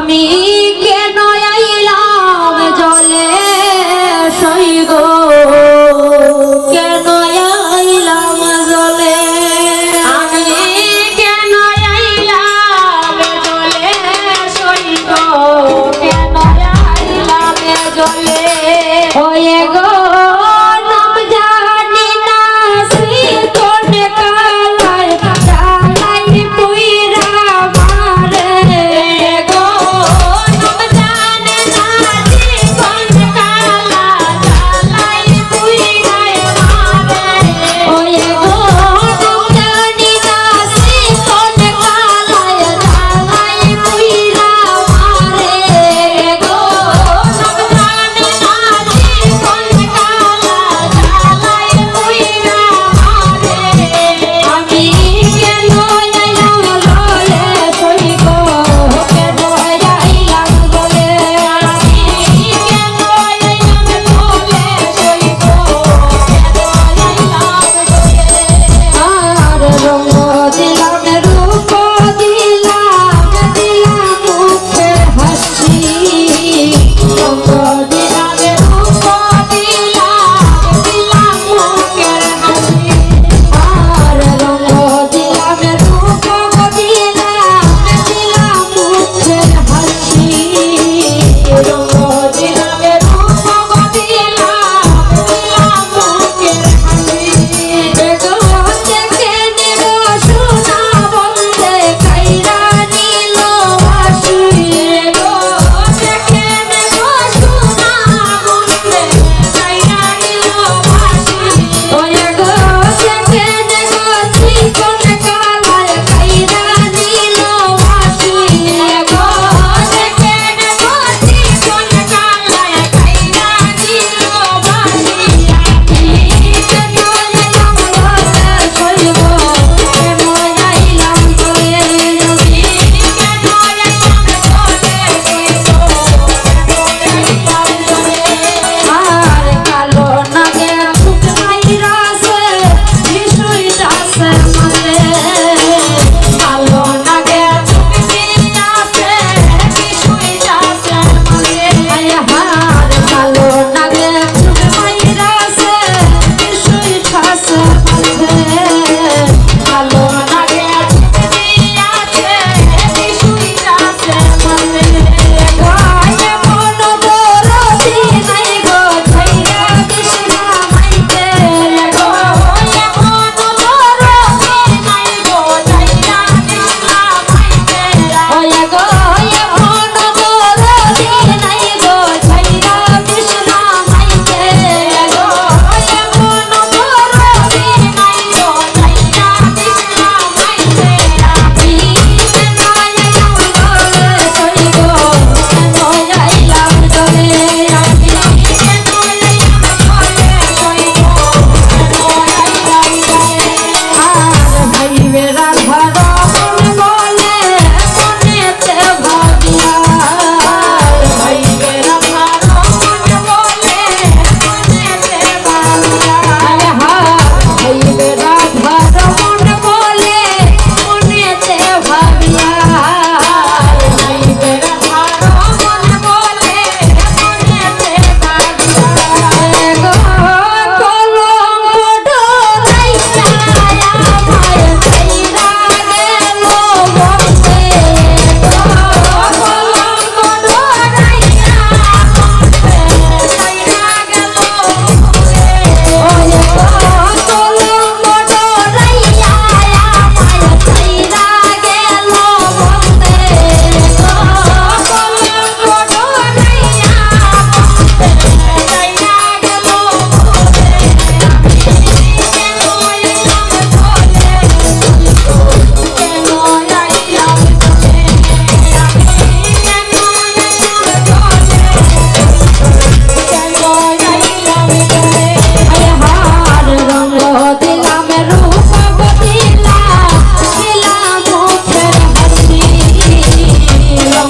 আমি কেন আইলাম জলে সইগ কেন আইলাম জলে আমি কেন আইলাম জলে সইগ কেন আইলাম জলে হয়ে গো নাম জানি না শ্রী কোন কালায় জালাই পুইরা মারে গো নাম জানি না শ্রী কোন কালা জালাই পুইরা মারে ওয়ে গো নাম জানি না শ্রী কোন কালায় জালাই পুইরা মারে গো নাম জানি না শ্রী কোন কালা জালাই পুইরা মারে আমি কেন আইলাম জলে সইগ কেন আইলাম জলে আমি কেন আইলাম জলে সইগ কেন আইলাম জলে আর রঙ দিলাম রূপ দিলাম দিলাম মুখের হাসি রঙ দিলাম রূপ দিলাম দিলাম মুখের হাসি আর রঙ দিলাম রূপ দিলাম দিলাম মুখের হাসি রঙ দিলাম রূপ দিলাম দিলাম মুখের হাসি বেগো থেকে নেব সোনা বন্ধে কাইরা নিল হাসি গো থেকে নেব সোনা বন্ধে কাইরা নিল হাসি ওরে গো থেকে নেব চিকন কালায় কাইরা নিল হাসি গো থেকে নেব চিকন কালায় কাইরা নিল হাসি আমি কেন আইলাম জলে সইগ কেন আইলাম জলে আমি কেন আইলাম জলে সইগ কেন আইলাম জলে আর কালো নাগে সুখ মাইরাছে বিষয়টাছে মানে কালো নাগে সুখ মাইরাছে বিষয়টাছে মানে হার কালো নাগে সুখ মাইরাছে বিষয়টাছে মানে কালো নাগে সুখ মাইরাছে বিষয়টাছে মানে গায়ে মন দরদি নাই গো ছাইরা কৃষ্ণ মাইতে গো গায়ে মন দরদি নাই গো ছাইরা কৃষ্ণ মাইতে ওয়ে গো গায়ে মন দরদি নাই গো ছাইরা কৃষ্ণ মাইতে গো গায়ে মন দরদি নাই গো ছাইরা কৃষ্ণ মাইতে আমি কেন আইলাম জলে সইগ কেন আইলাম জলে আমি কেন আইলাম জলে সইগ কেন আইলাম জলে আর ভাইবেরা ধর মন বলে মনেতে ভাবিয়া ভাইবেরা ধর মন বলে মনেতে ভাবিয়া ভাইবেরা ধর মন বলে মনেতে ভাবিয়া ভাইবেরা ধর মন বলে মনেতে ভাবিয়া গো কলঙ্ক ডোরাইয়া আমায় ছাইরা গেল বন্দে গো কলঙ্ক ডোরাইয়া আমায় ছাইরা গেল বন্দে ওরে গো কলঙ্ক ডোরাইয়া আমায় ছাইরা গেল বন্দে গো কলঙ্ক ডোরাইয়া আমায় ছাইরা গেল বন্দে দিলাম রূপ দিলাম দিলাম মুখের হাসি রঙ